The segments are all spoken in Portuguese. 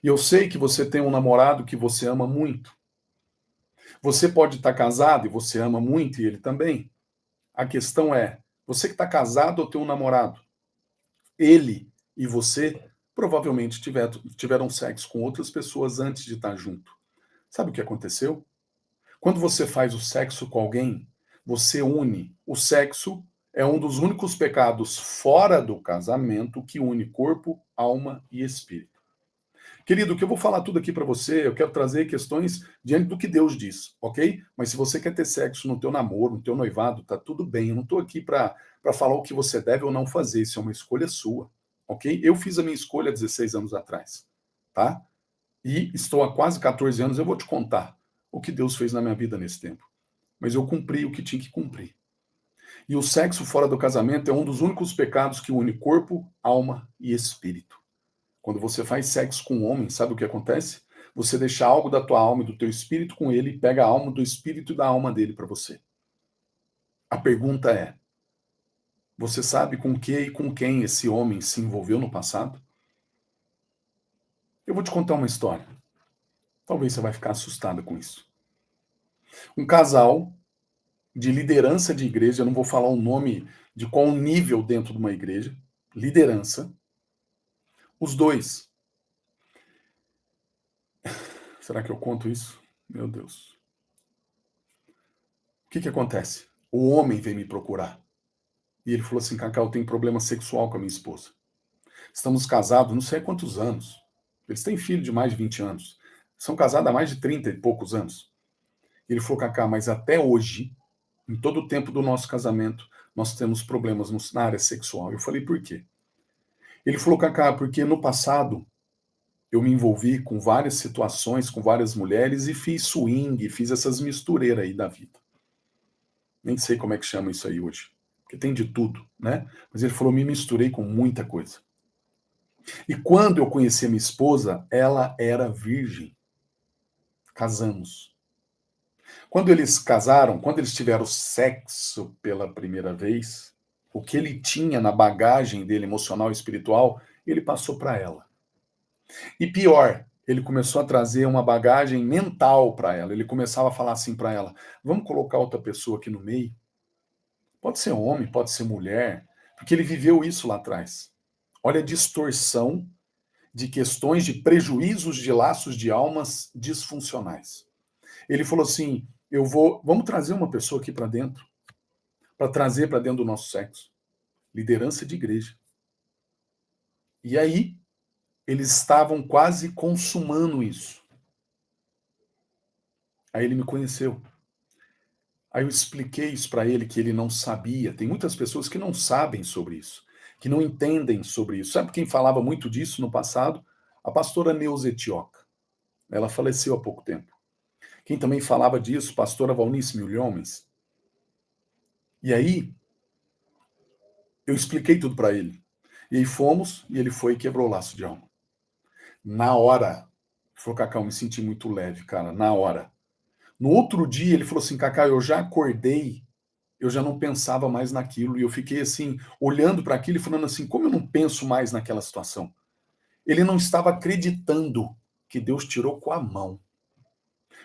E eu sei que você tem um namorado que você ama muito. Você pode estar casado e você ama muito e ele também. A questão é, você que está casado ou tem um namorado? Ele e você provavelmente tiveram sexo com outras pessoas antes de estar junto. Sabe o que aconteceu? Quando você faz o sexo com alguém, você une. O sexo é um dos únicos pecados fora do casamento que une corpo, alma e espírito. Querido, que eu vou falar tudo aqui para você, eu quero trazer questões diante do que Deus diz, ok? Mas se você quer ter sexo no teu namoro, no teu noivado, tá tudo bem. Eu não estou aqui para falar o que você deve ou não fazer, isso é uma escolha sua, ok? Eu fiz a minha escolha há 16 anos atrás, tá? E estou há quase 14 anos, eu vou te contar o que Deus fez na minha vida nesse tempo. Mas eu cumpri o que tinha que cumprir. E o sexo fora do casamento é um dos únicos pecados que une corpo, alma e espírito. Quando você faz sexo com um homem, sabe o que acontece? Você deixa algo da tua alma e do teu espírito com ele e pega a alma do espírito e da alma dele para você. A pergunta é: você sabe com que e com quem esse homem se envolveu no passado? Eu vou te contar uma história. Talvez você vai ficar assustada com isso. Um casal de liderança de igreja, eu não vou falar o nome de qual nível dentro de uma igreja, liderança, os dois. Será que eu conto isso? Meu Deus. O que acontece? O homem veio me procurar. E ele falou assim, Cacau, eu tenho problema sexual com a minha esposa. Estamos casados não sei há quantos anos. Eles têm filho de mais de 20 anos. São casados há mais de 30 e poucos anos. E ele falou, Cacá, mas até hoje, em todo o tempo do nosso casamento, nós temos problemas na área sexual. Eu falei, por quê? Ele falou, Cacá, porque no passado eu me envolvi com várias situações, com várias mulheres e fiz swing, fiz essas mistureiras aí da vida. Nem sei como é que chama isso aí hoje, porque tem de tudo, né? Mas ele falou, me misturei com muita coisa. E quando eu conheci a minha esposa, ela era virgem. Casamos. Quando eles casaram, quando eles tiveram sexo pela primeira vez, o que ele tinha na bagagem dele emocional e espiritual, ele passou para ela. E pior, ele começou a trazer uma bagagem mental para ela. Ele começava a falar assim para ela: vamos colocar outra pessoa aqui no meio? Pode ser homem, pode ser mulher, porque ele viveu isso lá atrás. Olha a distorção de questões de prejuízos de laços de almas disfuncionais. Ele falou assim: vamos trazer uma pessoa aqui para dentro, para trazer para dentro do nosso sexo. Liderança de igreja. E aí, eles estavam quase consumando isso. Aí ele me conheceu. Aí eu expliquei isso para ele, que ele não sabia. Tem muitas pessoas que não sabem sobre isso, que não entendem sobre isso. Sabe quem falava muito disso no passado? A pastora Neuza Etioca. Ela faleceu há pouco tempo. Quem também falava disso? Pastora Valnice Milhomens. E aí, eu expliquei tudo para ele. E aí fomos, e ele foi e quebrou o laço de alma. Na hora, ele falou, Cacau, me senti muito leve, cara, na hora. No outro dia, ele falou assim, Cacau, eu já acordei, eu já não pensava mais naquilo. E eu fiquei assim, olhando para aquilo e falando assim, como eu não penso mais naquela situação? Ele não estava acreditando que Deus tirou com a mão.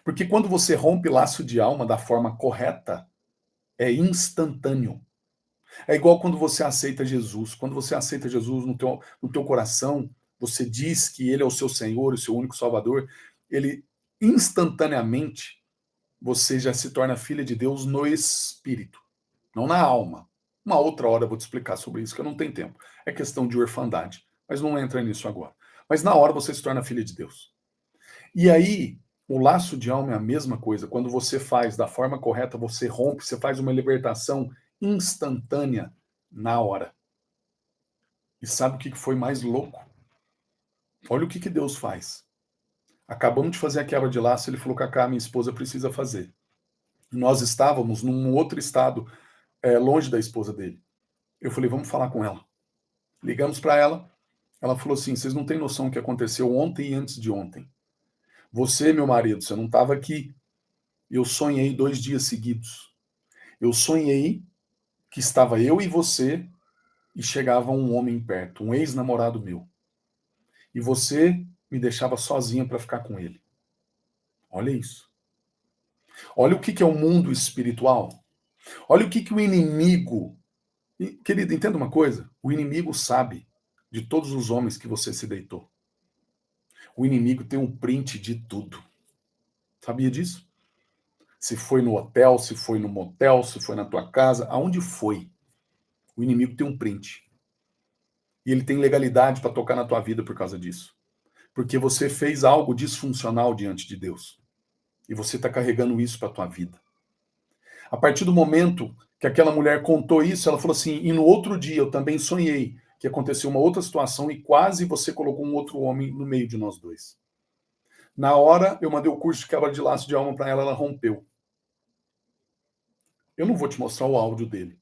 Porque quando você rompe laço de alma da forma correta, é instantâneo. É igual quando você aceita Jesus. Quando você aceita Jesus no teu coração, você diz que Ele é o seu Senhor, o seu único Salvador, Ele instantaneamente, você já se torna filha de Deus no Espírito, não na alma. Uma outra hora eu vou te explicar sobre isso, que eu não tenho tempo. É questão de orfandade, mas não entra nisso agora. Mas na hora você se torna filha de Deus. E aí, o laço de alma é a mesma coisa. Quando você faz da forma correta, você rompe, você faz uma libertação instantânea na hora. E sabe o que foi mais louco? Olha o que Deus faz. Acabamos de fazer a quebra de laço, ele falou, Cacá, minha esposa precisa fazer. Nós estávamos num outro estado, longe da esposa dele. Eu falei, vamos falar com ela. Ligamos para ela, ela falou assim, vocês não têm noção do que aconteceu ontem e antes de ontem. Você, meu marido, você não estava aqui. Eu sonhei 2 dias seguidos. Eu sonhei que estava eu e você e chegava um homem perto, um ex-namorado meu. E você me deixava sozinha para ficar com ele. Olha isso. Olha o que é o mundo espiritual. Olha o que o inimigo... Querido, entenda uma coisa. O inimigo sabe de todos os homens que você se deitou. O inimigo tem um print de tudo. Sabia disso? Se foi no hotel, se foi no motel, se foi na tua casa, aonde foi, o inimigo tem um print. E ele tem legalidade para tocar na tua vida por causa disso. Porque você fez algo disfuncional diante de Deus. E você está carregando isso para a tua vida. A partir do momento que aquela mulher contou isso, ela falou assim, e no outro dia eu também sonhei que aconteceu uma outra situação e quase você colocou um outro homem no meio de nós dois. Na hora, eu mandei o curso de quebra de laço de alma para ela, ela rompeu. Eu não vou te mostrar o áudio dele,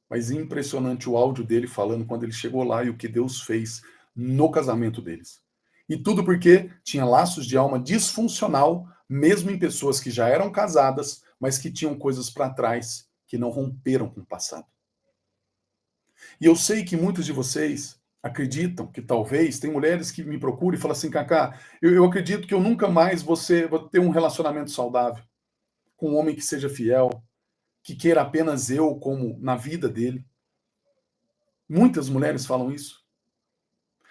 mas impressionante o áudio dele falando quando ele chegou lá e o que Deus fez no casamento deles. E tudo porque tinha laços de alma disfuncional, mesmo em pessoas que já eram casadas, mas que tinham coisas para trás que não romperam com o passado. E eu sei que muitos de vocês acreditam que talvez, tem mulheres que me procuram e falam assim, Cacá, eu acredito que eu nunca mais vou ter um relacionamento saudável com um homem que seja fiel, que queira apenas eu como na vida dele. Muitas mulheres falam isso.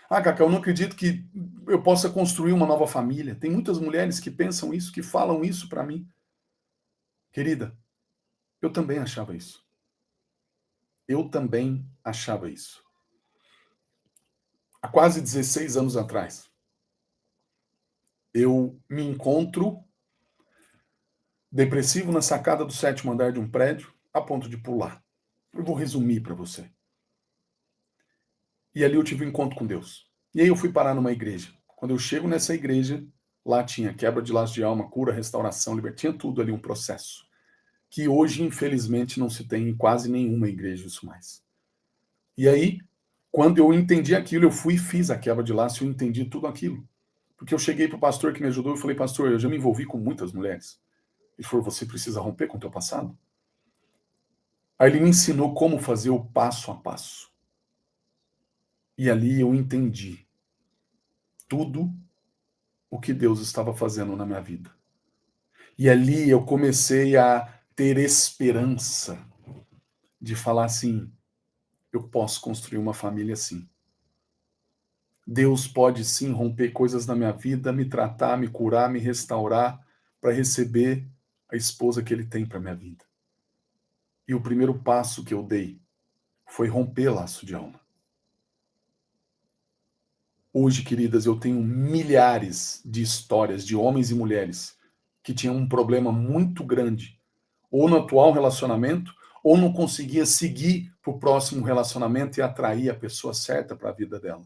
Ah, Cacá, eu não acredito que eu possa construir uma nova família. Tem muitas mulheres que pensam isso, que falam isso para mim. Querida, eu também achava isso. Eu também achava isso. Há quase 16 anos atrás, eu me encontro depressivo na sacada do 7º andar de um prédio, a ponto de pular. Eu vou resumir para você. E ali eu tive um encontro com Deus. E aí eu fui parar numa igreja. Quando eu chego nessa igreja, lá tinha quebra de laço de alma, cura, restauração, liberdade, tinha tudo ali, um processo. Que hoje, infelizmente, não se tem em quase nenhuma igreja isso mais. E aí, quando eu entendi aquilo, eu fui e fiz a quebra de laço e eu entendi tudo aquilo. Porque eu cheguei para o pastor que me ajudou e falei, pastor, eu já me envolvi com muitas mulheres. Ele falou, você precisa romper com o teu passado? Aí ele me ensinou como fazer o passo a passo. E ali eu entendi tudo o que Deus estava fazendo na minha vida. E ali eu comecei a ter esperança de falar assim, eu posso construir uma família assim. Deus pode sim romper coisas na minha vida, me tratar, me curar, me restaurar, para receber a esposa que Ele tem para minha vida. E o primeiro passo que eu dei foi romper laço de alma. Hoje, queridas, eu tenho milhares de histórias de homens e mulheres que tinham um problema muito grande, ou no atual relacionamento, ou não conseguia seguir para o próximo relacionamento e atrair a pessoa certa para a vida dela.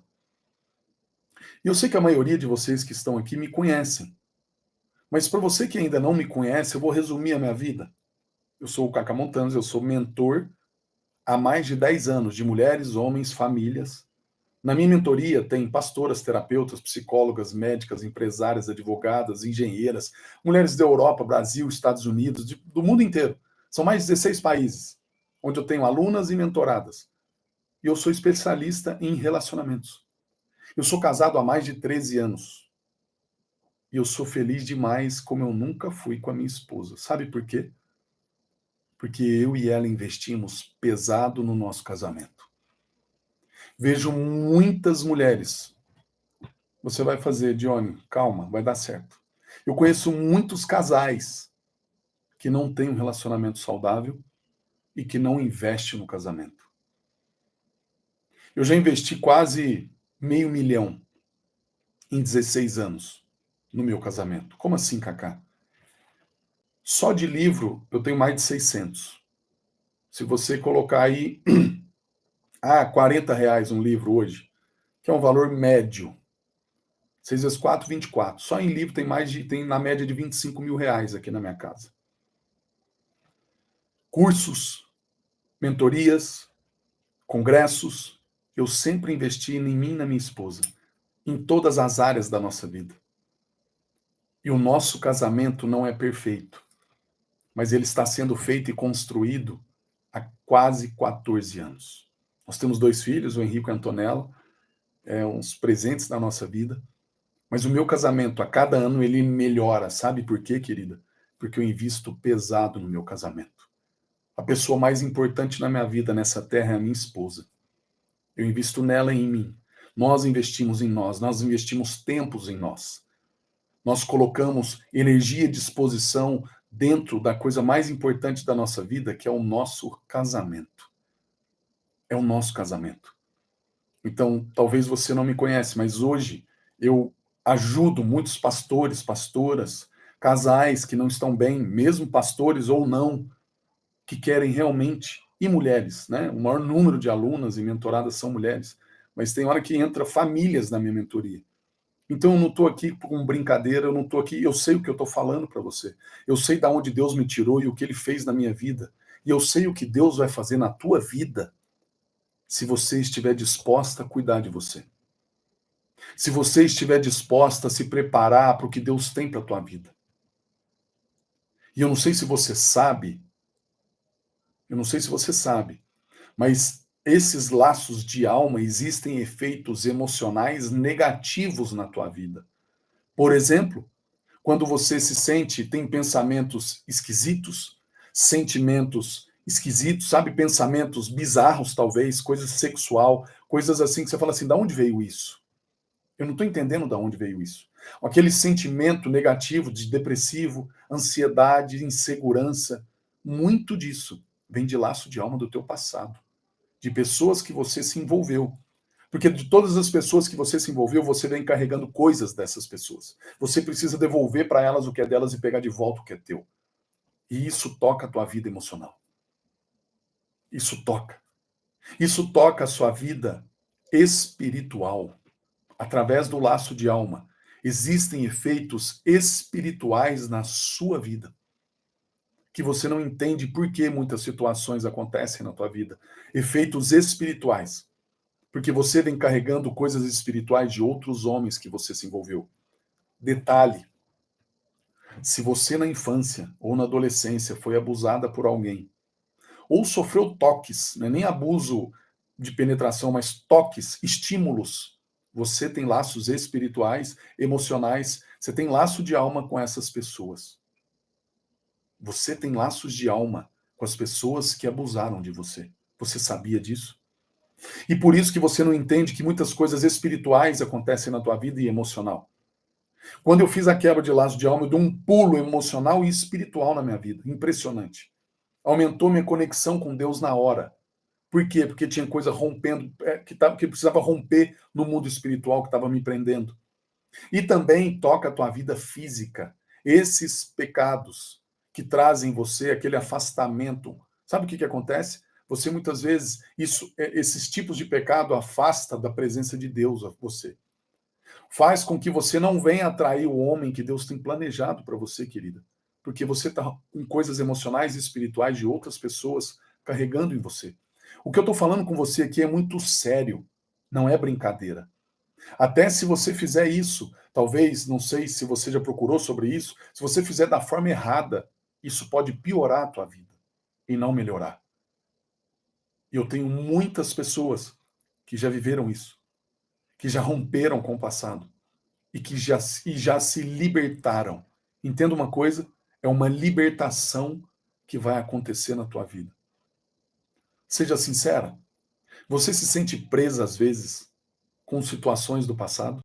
E eu sei que a maioria de vocês que estão aqui me conhecem. Mas para você que ainda não me conhece, eu vou resumir a minha vida. Eu sou o Cacá Montanos, eu sou mentor há mais de 10 anos de mulheres, homens, famílias. Na minha mentoria tem pastoras, terapeutas, psicólogas, médicas, empresárias, advogadas, engenheiras, mulheres da Europa, Brasil, Estados Unidos, do mundo inteiro. São mais de 16 países, onde eu tenho alunas e mentoradas. E eu sou especialista em relacionamentos. Eu sou casado há mais de 13 anos. E eu sou feliz demais como eu nunca fui com a minha esposa. Sabe por quê? Porque eu e ela investimos pesado no nosso casamento. Vejo muitas mulheres. Você vai fazer, Dione, calma, vai dar certo. Eu conheço muitos casais que não têm um relacionamento saudável e que não investem no casamento. Eu já investi quase R$500 mil em 16 anos no meu casamento. Como assim, Cacá? Só de livro eu tenho mais de 600. Se você colocar aí, R$40 um livro hoje, que é um valor médio. 6 vezes 4, 24. Só em livro tem na média de R$25 mil aqui na minha casa. Cursos, mentorias, congressos, eu sempre investi em mim e na minha esposa, em todas as áreas da nossa vida. E o nosso casamento não é perfeito, mas ele está sendo feito e construído há quase 14 anos. Nós temos 2 filhos, o Henrique e a Antonella, uns presentes da nossa vida, Mas o meu casamento, a cada ano, ele melhora. Sabe por quê, querida? Porque eu invisto pesado no meu casamento. A pessoa mais importante na minha vida nessa terra é a minha esposa. Eu invisto nela e em mim. Nós investimos em nós investimos tempos em nós. Nós colocamos energia e disposição dentro da coisa mais importante da nossa vida, que é o nosso casamento. É o nosso casamento. Então, talvez você não me conhece, mas hoje eu ajudo muitos pastores, pastoras, casais que não estão bem, mesmo pastores ou não, que querem realmente, e mulheres, né? O maior número de alunas e mentoradas são mulheres, mas tem hora que entra famílias na minha mentoria. Então eu não estou aqui com brincadeira, eu não estou aqui, eu sei o que eu estou falando para você. Eu sei de onde Deus me tirou e o que Ele fez na minha vida. E eu sei o que Deus vai fazer na tua vida se você estiver disposta a cuidar de você. Se você estiver disposta a se preparar para o que Deus tem para a tua vida. E eu não sei se você sabe, eu não sei se você sabe, mas esses laços de alma existem efeitos emocionais negativos na tua vida. Por exemplo, quando você se sente, tem pensamentos esquisitos, sentimentos esquisitos, sabe? Pensamentos bizarros, talvez, coisas sexual, coisas assim que você fala assim, da onde veio isso? Eu não estou entendendo de onde veio isso. Aquele sentimento negativo, de depressivo, ansiedade, insegurança, muito disso vem de laço de alma do teu passado, de pessoas que você se envolveu. Porque de todas as pessoas que você se envolveu, você vem carregando coisas dessas pessoas. Você precisa devolver para elas o que é delas e pegar de volta o que é teu. E isso toca a tua vida emocional. Isso toca. Isso toca a sua vida espiritual. Através do laço de alma, existem efeitos espirituais na sua vida que você não entende por que muitas situações acontecem na tua vida. Efeitos espirituais. Porque você vem carregando coisas espirituais de outros homens que você se envolveu. Detalhe: se você na infância ou na adolescência foi abusada por alguém, ou sofreu toques, não é nem abuso de penetração, mas toques, estímulos, você tem laços espirituais, emocionais, você tem laço de alma com essas pessoas. Você tem laços de alma com as pessoas que abusaram de você. Você sabia disso? E por isso que você não entende que muitas coisas espirituais acontecem na tua vida e emocional. Quando eu fiz a quebra de laço de alma, eu dei um pulo emocional e espiritual na minha vida. Impressionante. Aumentou minha conexão com Deus na hora. Por quê? Porque tinha coisa rompendo, que precisava romper no mundo espiritual que estava me prendendo. E também toca a tua vida física. Esses pecados que trazem em você aquele afastamento. Sabe o que acontece? Você muitas vezes, esses tipos de pecado afasta da presença de Deus a você. Faz com que você não venha atrair o homem que Deus tem planejado para você, querida. Porque você está com coisas emocionais e espirituais de outras pessoas carregando em você. O que eu estou falando com você aqui é muito sério, não é brincadeira. Até se você fizer isso, talvez, não sei se você já procurou sobre isso, se você fizer da forma errada, isso pode piorar a tua vida e não melhorar. E eu tenho muitas pessoas que já viveram isso, que já romperam com o passado e que já se libertaram. Entenda uma coisa, é uma libertação que vai acontecer na tua vida. Seja sincera, você se sente presa às vezes com situações do passado?